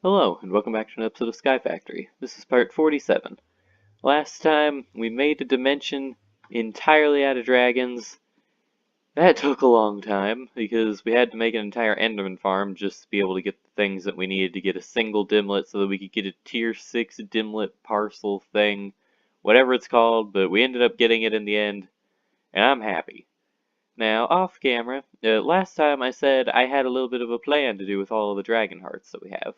Hello, and welcome back to an episode of Sky Factory. This is part 47. Last time, we made a dimension entirely out of dragons. That took a long time, because we had to make an entire Enderman farm just to be able to get the things that we needed to get a single dimlet so that we could get a tier 6 dimlet parcel thing, whatever it's called, but we ended up getting it in the end, and I'm happy. Now, off camera, last time I said I had a little bit of a plan to do with all of the dragon hearts that we have.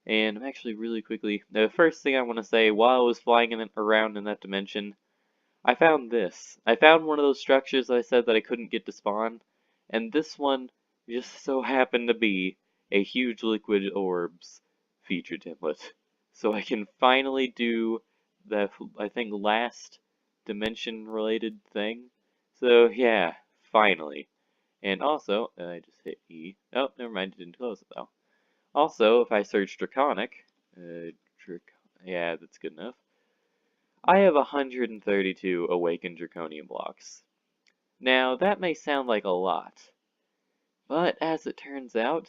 And I'm actually really quickly, the first thing I want to say, while I was flying around in that dimension, I found this. I found one of those structures that I said that I couldn't get to spawn, and this one just so happened to be a huge liquid orbs feature template. So I can finally do the, I think, last dimension related thing. So yeah, finally. And also, I just hit E. Oh, never mind, it didn't close it though. Also, if I search Draconic, drac yeah, that's good enough. I have 132 awakened draconium blocks. Now, that may sound like a lot, but as it turns out,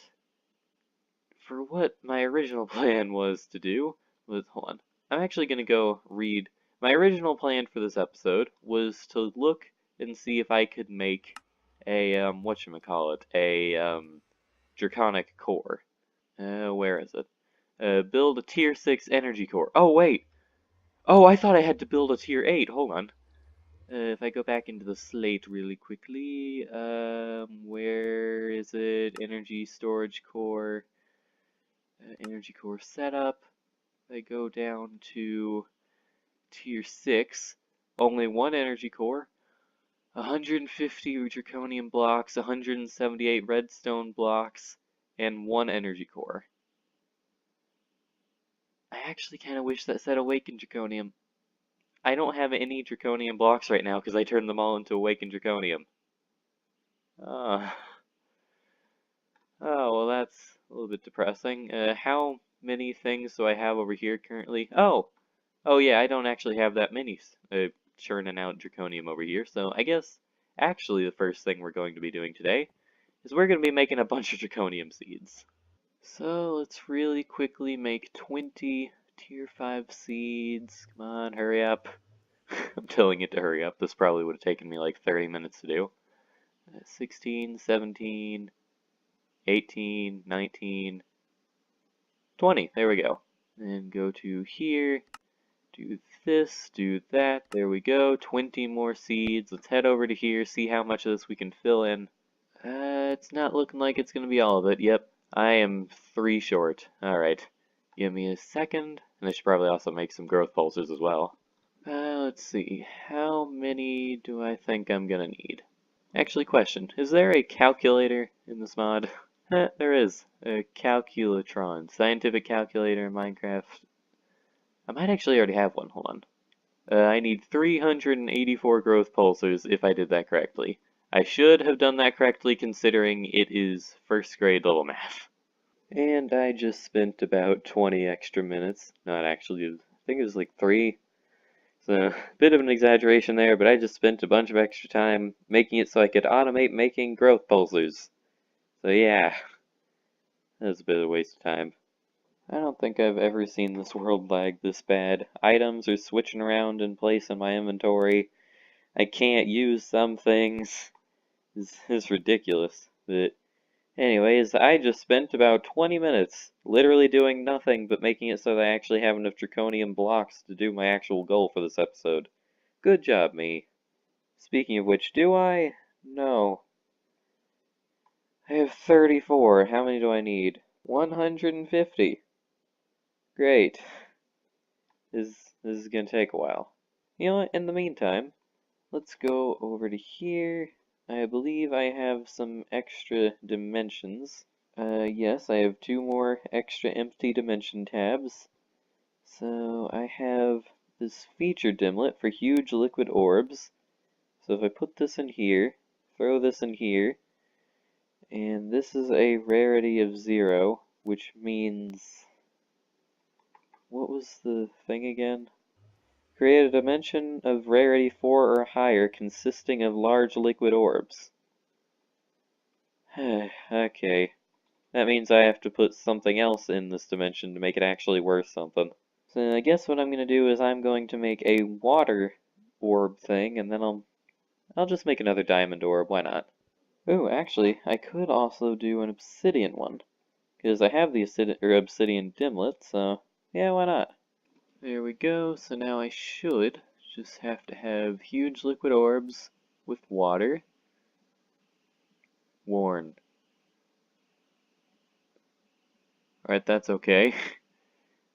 for what my original plan was to do, hold on, I'm actually going to go read. My original plan for this episode was to look and see if I could make a, whatchamacallit, a, draconic core. Where is it? Build a tier 6 energy core. Oh, wait. Oh, I thought I had to build a tier 8. Hold on. If I go back into the slate really quickly, where is it? Energy storage core, energy core setup. I go down to tier 6, only one energy core, 150 draconium blocks, 178 redstone blocks, and one energy core. I actually kind of wish that said awakened draconium. I don't have any draconium blocks right now because I turned them all into awakened draconium. Uh, oh, well that's a little bit depressing. How many things do I have over here currently? Oh yeah, I don't actually have that many churning out draconium over here, so I guess actually the first thing we're going to be doing today is we're going to be making a bunch of draconium seeds. So let's really quickly make 20 tier 5 seeds. Come on, hurry up. I'm telling it to hurry up. This probably would have taken me like 30 minutes to do. 16, 17, 18, 19, 20. There we go. And go to here, do this, do that. There we go. 20 more seeds. Let's head over to here, see how much of this we can fill in. It's not looking like it's going to be all of it. Yep, I am 3 short. Alright. Give me a second. And I should probably also make some growth pulsers as well. Let's see. How many do I think I'm gonna need? Actually, question. Is there a calculator in this mod? There is. A calculatron. Scientific calculator in Minecraft. I might actually already have one. Hold on. I need 384 growth pulsers if I did that correctly. I should have done that correctly considering it is first grade level math. And I just spent about 20 extra minutes. Not actually, I think it was like 3. So, a bit of an exaggeration there, but I just spent a bunch of extra time making it so I could automate making growth pulsers. So yeah, that was a bit of a waste of time. I don't think I've ever seen this world lag this bad. Items are switching around in place in my inventory. I can't use some things. It's ridiculous. But anyways, I just spent about 20 minutes literally doing nothing but making it so that I actually have enough draconium blocks to do my actual goal for this episode. Good job, me. Speaking of which, do I? No. I have 34. How many do I need? 150. Great. This is gonna take a while. You know what, in the meantime, let's go over to here. I believe I have some extra dimensions. Yes, I have 2 more extra empty dimension tabs. So I have this feature dimlet for huge liquid orbs. So if I put this in here, throw this in here, and this is a rarity of 0, which means... What was the thing again? Create a dimension of rarity 4 or higher consisting of large liquid orbs. Okay. That means I have to put something else in this dimension to make it actually worth something. So I guess what I'm going to do is I'm going to make a water orb thing, and then I'll just make another diamond orb, why not? Oh, actually, I could also do an obsidian one, because I have the obsidian dimlet, so yeah, why not? There we go, so now I should just have to have huge liquid orbs with water. Worn. Alright, that's okay.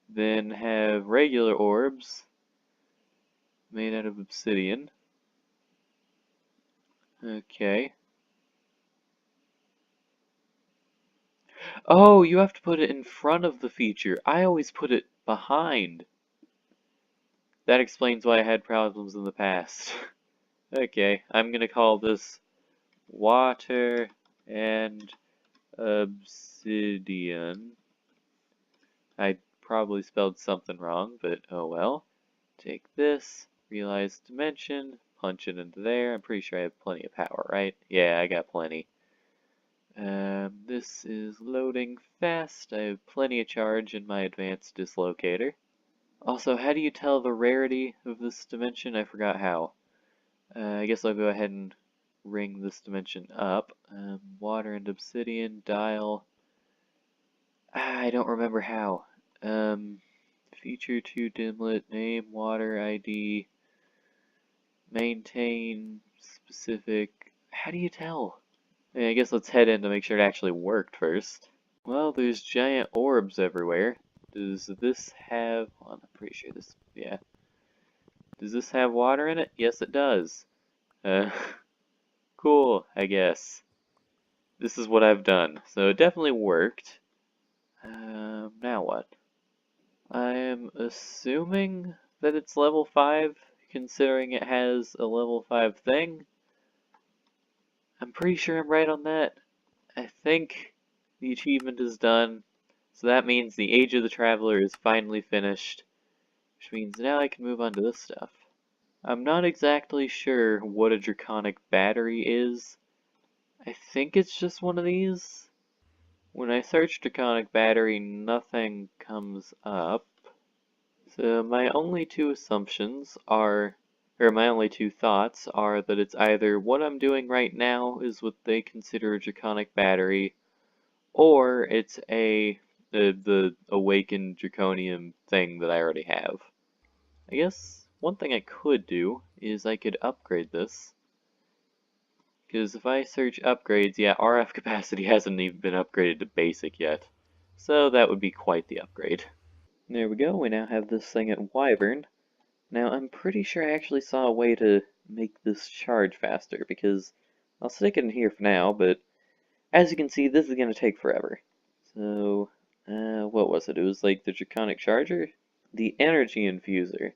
Then have regular orbs made out of obsidian. Okay. Oh, you have to put it in front of the feature. I always put it behind. That explains why I had problems in the past. Okay, I'm gonna call this water and obsidian. I probably spelled something wrong, but oh well. Take this, realize dimension, punch it into there. I'm pretty sure I have plenty of power, right? Yeah, I got plenty. This is loading fast. I have plenty of charge in my advanced dislocator. Also, how do you tell the rarity of this dimension? I forgot how. I guess I'll go ahead and ring this dimension up. Water and obsidian, dial. I don't remember how. Feature to dimlet, name, water, ID, maintain, specific. How do you tell? Yeah, I guess let's head in to make sure it actually worked first. Well, there's giant orbs everywhere. Does this have... Hold on, I'm pretty sure this... Yeah. Does this have water in it? Yes, it does. Uh, cool, I guess. This is what I've done. So it definitely worked. Now what? I'm assuming that it's level 5, considering it has a level 5 thing. I'm pretty sure I'm right on that. I think the achievement is done, so that means the Age of the Traveler is finally finished, which means now I can move on to this stuff. I'm not exactly sure what a draconic battery is. I think it's just one of these. When I search draconic battery, nothing comes up. So my only two assumptions are, or my only two thoughts are that it's either what I'm doing right now is what they consider a draconic battery, or it's the awakened draconium thing that I already have. I guess one thing I could do is I could upgrade this. Because if I search upgrades, yeah, RF capacity hasn't even been upgraded to basic yet. So that would be quite the upgrade. There we go, we now have this thing at Wyvern. Now I'm pretty sure I actually saw a way to make this charge faster, because I'll stick it in here for now, but as you can see, this is going to take forever. So, what was it? It was like the Draconic Charger? The Energy Infuser.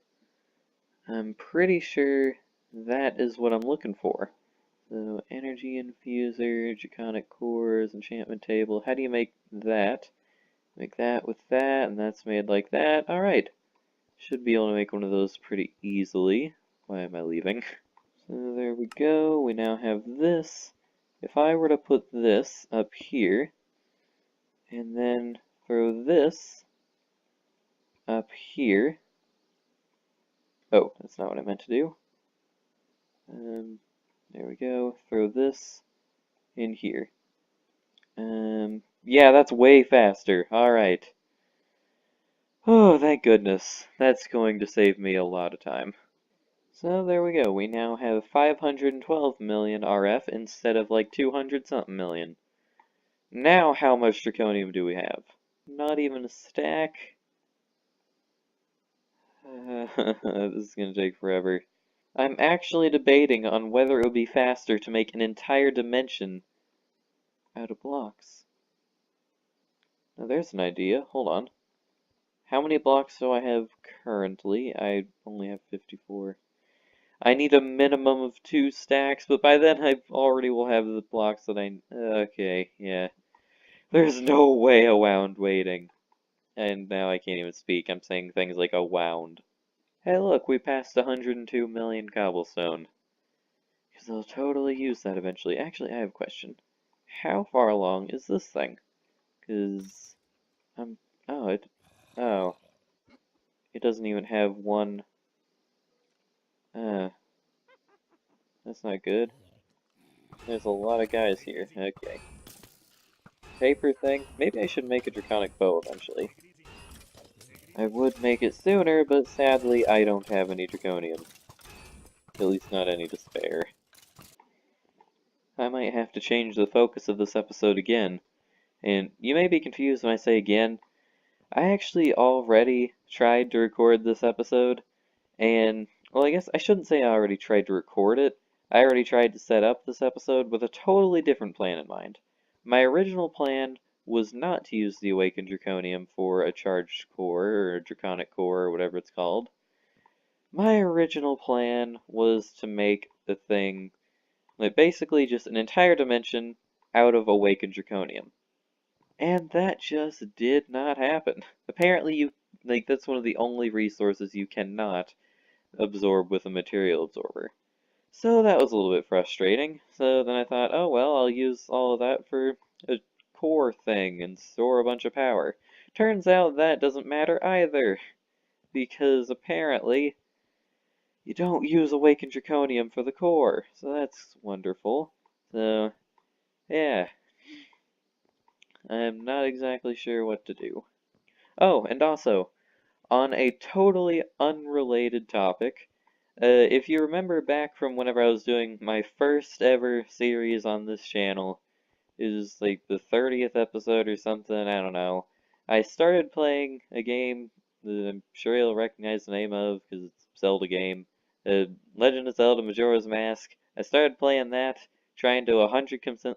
I'm pretty sure that is what I'm looking for. So, Energy Infuser, Draconic Cores, Enchantment Table. How do you make that? Make that with that, and that's made like that. Alright. Should be able to make one of those pretty easily. Why am I leaving? So there we go. We now have this. If I were to put this up here, and then throw this up here. Oh, that's not what I meant to do. There we go. Throw this in here. Yeah, that's way faster. Alright. Oh, thank goodness. That's going to save me a lot of time. So there we go. We now have 512 million RF instead of like 200 something million. Now how much draconium do we have? Not even a stack. This is gonna take forever. I'm actually debating on whether it would be faster to make an entire dimension out of blocks. Now there's an idea. Hold on. How many blocks do I have currently? I only have 54. I need a minimum of 2 stacks, but by then I already will have the blocks that I... Okay, yeah. There's no way around waiting. And now I can't even speak. I'm saying things like awound. Hey look, we passed 102 million cobblestone. Because I'll totally use that eventually. Actually, I have a question. How far along is this thing? Because I'm... Oh, Oh, it doesn't even have one... Uh, that's not good. There's a lot of guys here. Okay. Paper thing. Maybe I should make a draconic bow eventually. I would make it sooner, but sadly I don't have any draconium. At least not any to spare. I might have to change the focus of this episode again. And you may be confused when I say again. I actually already tried to record this episode, and, well, I guess I shouldn't say I already tried to record it. I already tried to set up this episode with a totally different plan in mind. My original plan was not to use the Awakened Draconium for a charged core, or a Draconic core, or whatever it's called. My original plan was to make the thing, like, basically just an entire dimension out of Awakened Draconium. And that just did not happen. Apparently that's one of the only resources you cannot absorb with a material absorber. So that was a little bit frustrating. So then I thought, oh well, I'll use all of that for a core thing and store a bunch of power. Turns out that doesn't matter either, because apparently you don't use Awakened Draconium for the core. So that's wonderful. So, yeah. I'm not exactly sure what to do. Oh, and also, on a totally unrelated topic, if you remember back from whenever I was doing my first ever series on this channel, is like the 30th episode or something, I don't know. I started playing a game that I'm sure you'll recognize the name of because it's a Zelda game. Legend of Zelda Majora's Mask. I started playing that, trying to 100%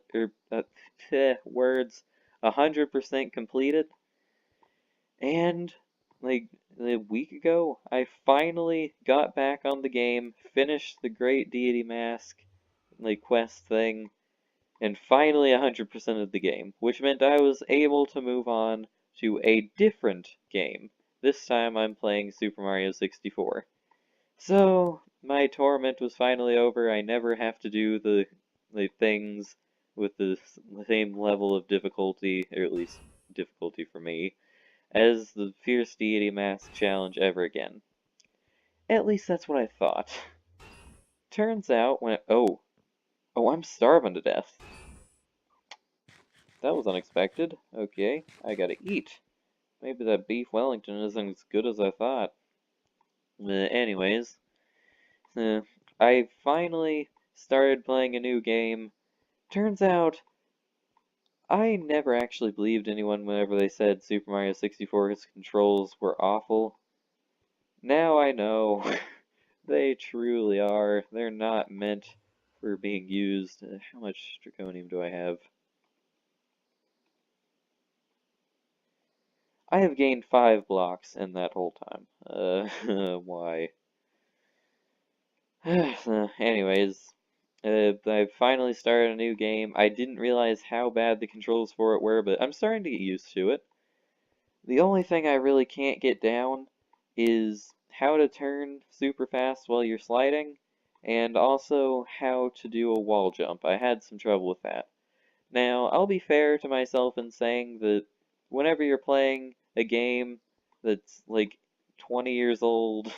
words, 100% complete it, and like a week ago, I finally got back on the game, finished the Great Deity Mask, like quest thing, and finally 100% of the game, which meant I was able to move on to a different game. This time I'm playing Super Mario 64. So, my torment was finally over. I never have to do the things with the same level of difficulty, or at least difficulty for me, as the Fierce Deity Mask Challenge ever again. At least that's what I thought. Turns out oh, I'm starving to death. That was unexpected. Okay, I gotta eat. Maybe that beef Wellington isn't as good as I thought. Anyways, uh, I finally started playing a new game. Turns out, I never actually believed anyone whenever they said Super Mario 64's controls were awful. Now I know. They truly are. They're not meant for being used. How much draconium do I have? I have gained 5 blocks in that whole time. Why? Anyways, I finally started a new game. I didn't realize how bad the controls for it were, but I'm starting to get used to it. The only thing I really can't get down is how to turn super fast while you're sliding, and also how to do a wall jump. I had some trouble with that. Now, I'll be fair to myself in saying that whenever you're playing a game that's like 20 years old,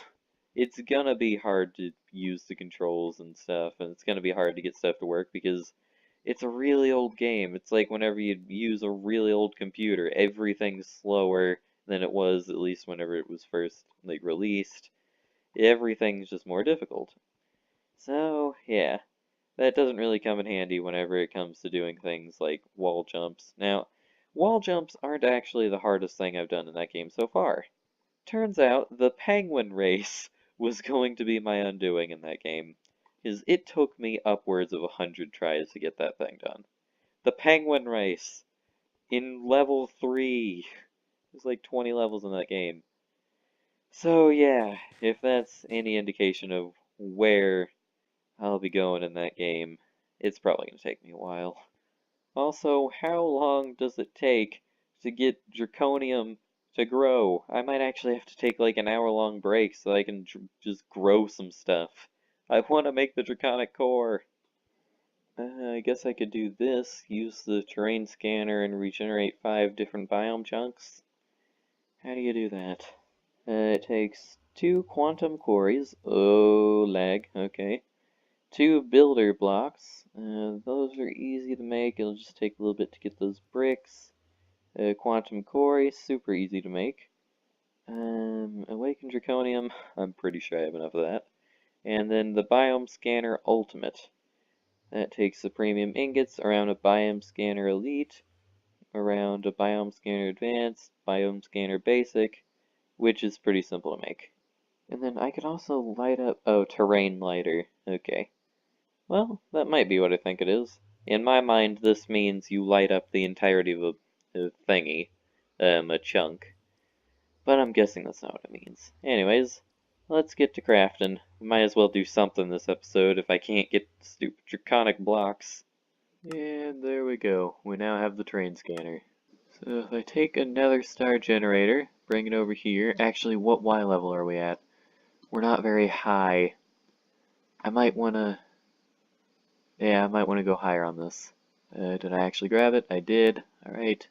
it's gonna be hard to use the controls and stuff, and it's gonna be hard to get stuff to work because it's a really old game. It's like whenever you use a really old computer, everything's slower than it was at least whenever it was first like released. Everything's just more difficult. So, yeah. That doesn't really come in handy whenever it comes to doing things like wall jumps. Now, wall jumps aren't actually the hardest thing I've done in that game so far. Turns out the penguin race was going to be my undoing in that game, because it took me upwards of 100 tries to get that thing done. The penguin race in level 3. There's like 20 levels in that game. So yeah, if that's any indication of where I'll be going in that game, it's probably going to take me a while. Also, how long does it take to get draconium to grow? I might actually have to take like an hour-long break so I can just grow some stuff. I want to make the draconic core. I guess I could do this, use the terrain scanner and regenerate 5 different biome chunks. How do you do that? It takes 2 quantum quarries. Oh, lag, okay. 2 builder blocks. Those are easy to make, it'll just take a little bit to get those bricks. Quantum quarry, super easy to make. Awakened draconium, I'm pretty sure I have enough of that. And then the biome scanner ultimate. That takes the premium ingots around a biome scanner elite, around a biome scanner advanced, biome scanner basic, which is pretty simple to make. And then I could also light up, oh, terrain lighter. Okay. Well, that might be what I think it is. In my mind, this means you light up the entirety of a thingy, a chunk. But I'm guessing that's not what it means. Anyways, let's get to crafting. We might as well do something this episode if I can't get stupid draconic blocks. And there we go. We now have the terrain scanner. So if I take another star generator, bring it over here. Actually, what Y level are we at? We're not very high. I might want to... Yeah, I might want to go higher on this. Did I actually grab it? I did. Alright.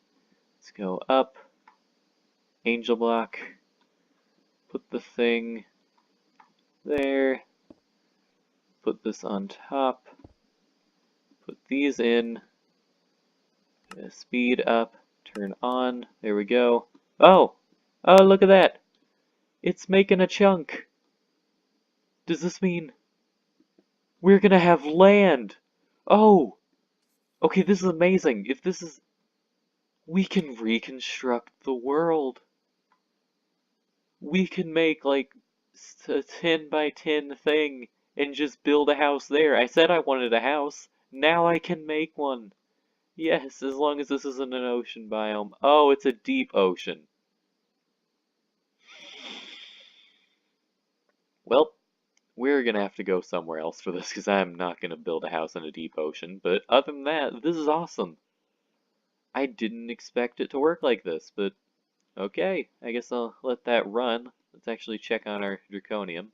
Let's go up. Angel block. Put the thing there. Put this on top. Put these in. Speed up. Turn on. There we go. Oh! Oh, look at that! It's making a chunk! Does this mean we're gonna have land? Oh! Okay, this is amazing. If this is... We can reconstruct the world. We can make, like, a 10 by 10 thing and just build a house there. I said I wanted a house. Now I can make one. Yes, as long as this isn't an ocean biome. Oh, it's a deep ocean. Well, we're gonna have to go somewhere else for this because I'm not gonna build a house in a deep ocean. But other than that, this is awesome. I didn't expect it to work like this, but okay. I guess I'll let that run. Let's actually check on our draconium.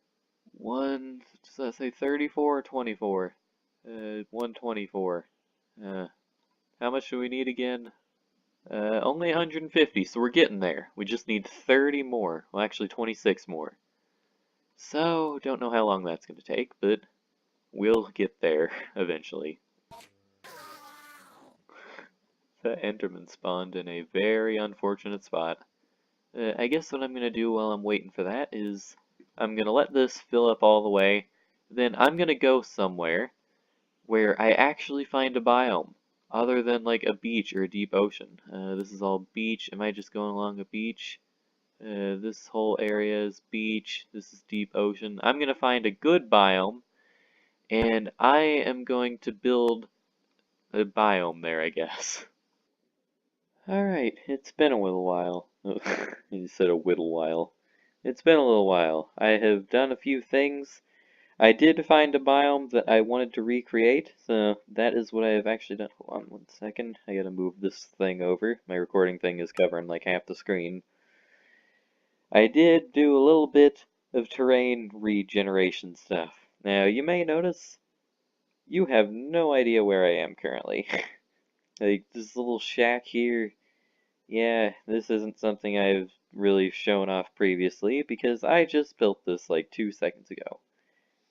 Does that say 34 or 24? 124. How much do we need again? Only 150, so we're getting there. We just need 30 more. Well, actually 26 more. So, don't know how long that's going to take, but we'll get there eventually. The Enderman spawned in a very unfortunate spot. I guess what I'm going to do while I'm waiting for that is I'm going to let this fill up all the way. Then I'm going to go somewhere where I actually find a biome other than like a beach or a deep ocean. This is all beach. Am I just going along a beach? This whole area is beach. This is deep ocean. I'm going to find a good biome and I am going to build a biome there, I guess. Alright, it's been a little while. You said a whittle while. It's been a little while. I have done a few things. I did find a biome that I wanted to recreate, so that is what I have actually done. Hold on 1 second. I gotta move this thing over. My recording thing is covering like half the screen. I did do a little bit of terrain regeneration stuff. Now, you may notice you have no idea where I am currently. Like, this little shack here, yeah, this isn't something I've really shown off previously because I just built this like 2 seconds ago.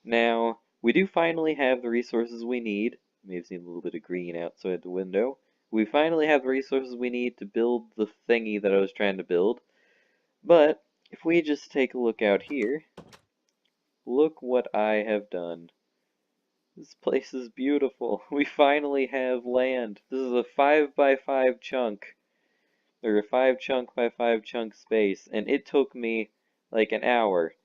Now, we do finally have the resources we need. You may have seen a little bit of green outside the window. We finally have the resources we need to build the thingy that I was trying to build. But, if we just take a look out here, look what I have done. This place is beautiful. We finally have land. This is a 5 by 5 chunk. Or a 5 chunk by 5 chunk space. And it took me like an hour.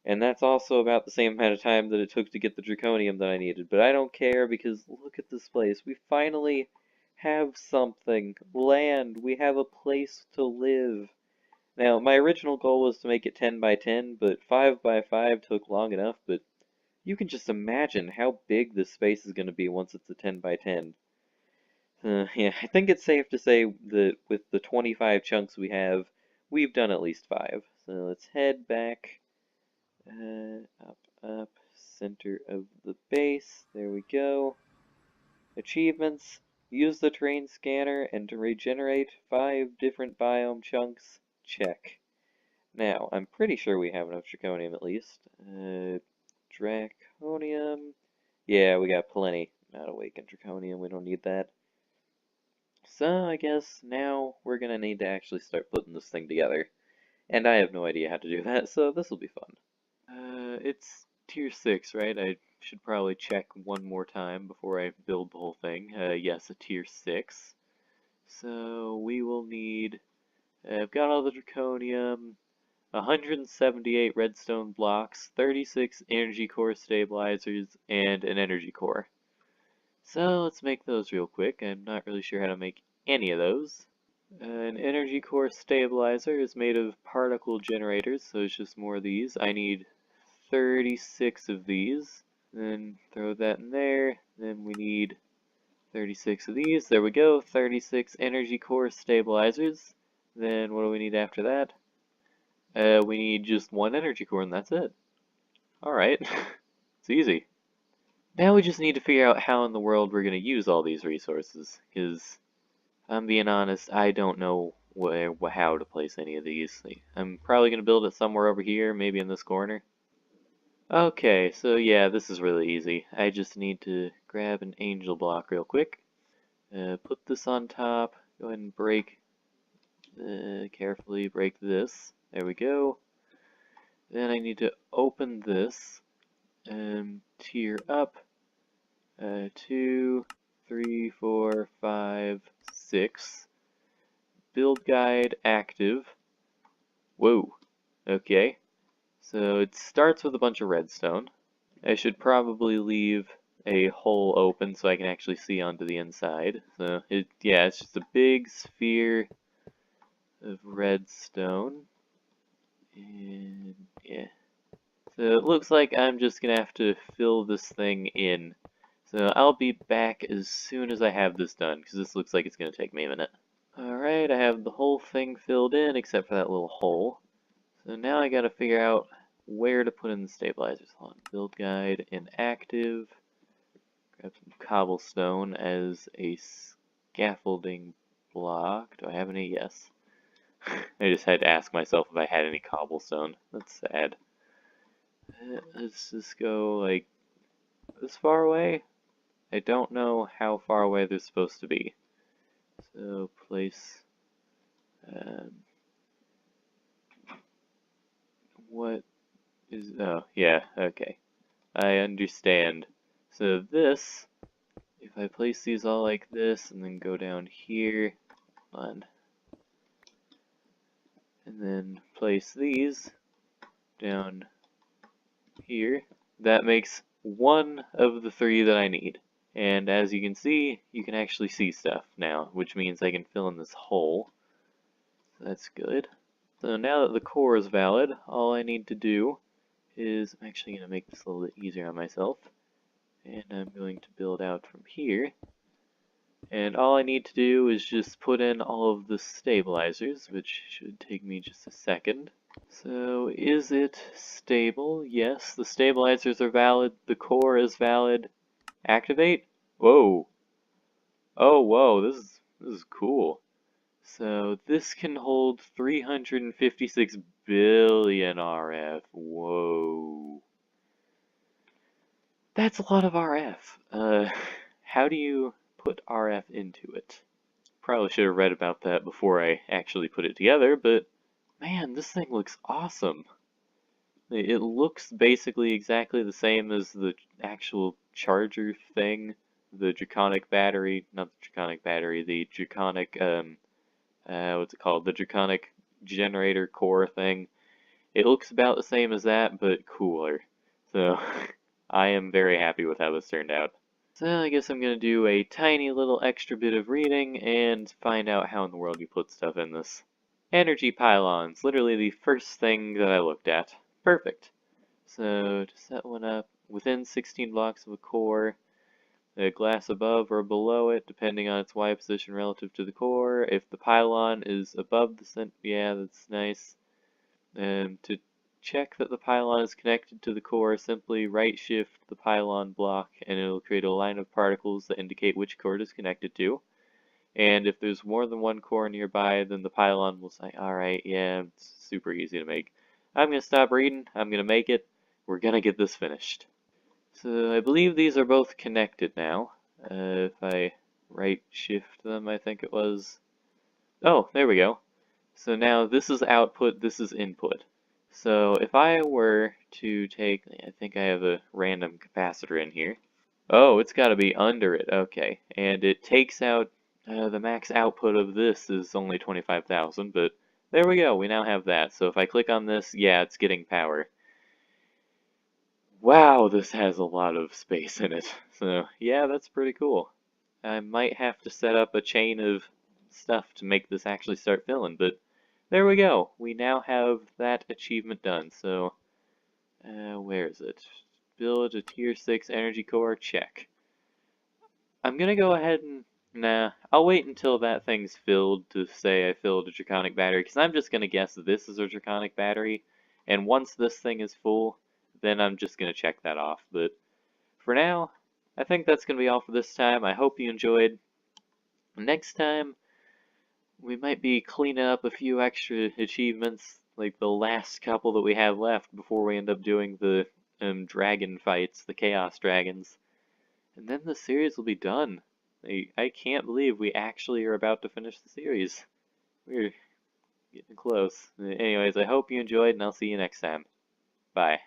And that's also about the same amount of time that it took to get the draconium that I needed. But I don't care because look at this place. We finally have something. Land. We have a place to live. Now, my original goal was to make it 10 by 10, but 5 by 5 took long enough. But you can just imagine how big this space is going to be once it's a 10 by 10. Yeah, I think it's safe to say that with the 25 chunks we have, we've done at least 5. So let's head back. Up, center of the base. There we go. Achievements, use the terrain scanner and to regenerate 5 different biome chunks. Check. Now, I'm pretty sure we have enough draconium at least. Draconium. Yeah, we got plenty. Not awakened draconium, we don't need that. So I guess now we're gonna need to actually start putting this thing together. And I have no idea how to do that, so this will be fun. It's tier 6, right? I should probably check one more time before I build the whole thing. Yes, a tier 6. So we will need, I've got all the draconium, 178 redstone blocks, 36 energy core stabilizers, and an energy core. So let's make those real quick. I'm not really sure how to make any of those. An energy core stabilizer is made of particle generators, so it's just more of these. I need 36 of these. Then throw that in there. Then we need 36 of these. There we go. 36 energy core stabilizers. Then what do we need after that? We need just one energy core and that's it. Alright. It's easy. Now we just need to figure out how in the world we're going to use all these resources, because I'm being honest, I don't know how to place any of these. I'm probably going to build it somewhere over here, maybe in this corner. Okay, so yeah, this is really easy. I just need to grab an angel block real quick. Put this on top, go ahead and break, carefully break this. There we go. Then I need to open this, tier up, 2, 3, 4, 5, 6. Build guide active. Whoa. Okay. So it starts with a bunch of redstone. I should probably leave a hole open so I can actually see onto the inside. So yeah, it's just a big sphere of redstone. And yeah. So it looks like I'm just gonna have to fill this thing in. So I'll be back as soon as I have this done, because this looks like it's gonna take me a minute. Alright, I have the whole thing filled in except for that little hole. So now I gotta figure out where to put in the stabilizers. Hold on, build guide inactive. Grab some cobblestone as a scaffolding block. Do I have any? Yes. I just had to ask myself if I had any cobblestone. That's sad. Let's just go like this far away. I don't know how far away they're supposed to be. So place what is, oh yeah, okay. I understand. So this, if I place these all like this and then go down here, and then place these down here, that makes one of the 3 that I need. And as you can see, you can actually see stuff now, which means I can fill in this hole. So that's good. So now that the core is valid, all I need to do is, I'm actually going to make this a little bit easier on myself. And I'm going to build out from here. And all I need to do is just put in all of the stabilizers, which should take me just a second. So, is it stable? Yes, the stabilizers are valid, the core is valid. Activate? Whoa. Oh, whoa, this is cool. So, this can hold 356 billion RF. Whoa. That's a lot of RF. How do you put RF into it? Probably should have read about that before I actually put it together, but man, this thing looks awesome. It looks basically exactly the same as the actual charger thing, the draconic battery, not the draconic battery, the draconic, what's it called? The draconic generator core thing. It looks about the same as that, but cooler. So, I am very happy with how this turned out. So I guess I'm going to do a tiny little extra bit of reading and find out how in the world you put stuff in this. Energy pylons, literally the first thing that I looked at. Perfect. So to set one up, within 16 blocks of a core, the glass above or below it, depending on its Y position relative to the core. If the pylon is above the center, yeah, that's nice. To check that the pylon is connected to the core, simply right-shift the pylon block and it'll create a line of particles that indicate which core it is connected to. And if there's more than one core nearby, then the pylon will say, alright, yeah, it's super easy to make. I'm going to stop reading, I'm going to make it, we're going to get this finished. So I believe these are both connected now. If I right-shift them, I think it was. Oh, there we go. So now this is output, this is input. So if I were to take, I think I have a random capacitor in here. Oh, it's got to be under it, okay. And it takes out, the max output of this is only 25,000, but there we go, we now have that. So if I click on this, yeah, it's getting power. Wow, this has a lot of space in it. So yeah, that's pretty cool. I might have to set up a chain of stuff to make this actually start filling, but there we go. We now have that achievement done. So, where is it? Build a tier 6 energy core, check. I'm gonna go ahead and, nah, I'll wait until that thing's filled to say I filled a draconic battery, because I'm just gonna guess this is a draconic battery, and once this thing is full, then I'm just gonna check that off. But for now, I think that's gonna be all for this time. I hope you enjoyed. Next time, we might be cleaning up a few extra achievements, like the last couple that we have left before we end up doing the dragon fights, the chaos dragons. And then the series will be done. I can't believe we actually are about to finish the series. We're getting close. Anyways, I hope you enjoyed, and I'll see you next time. Bye.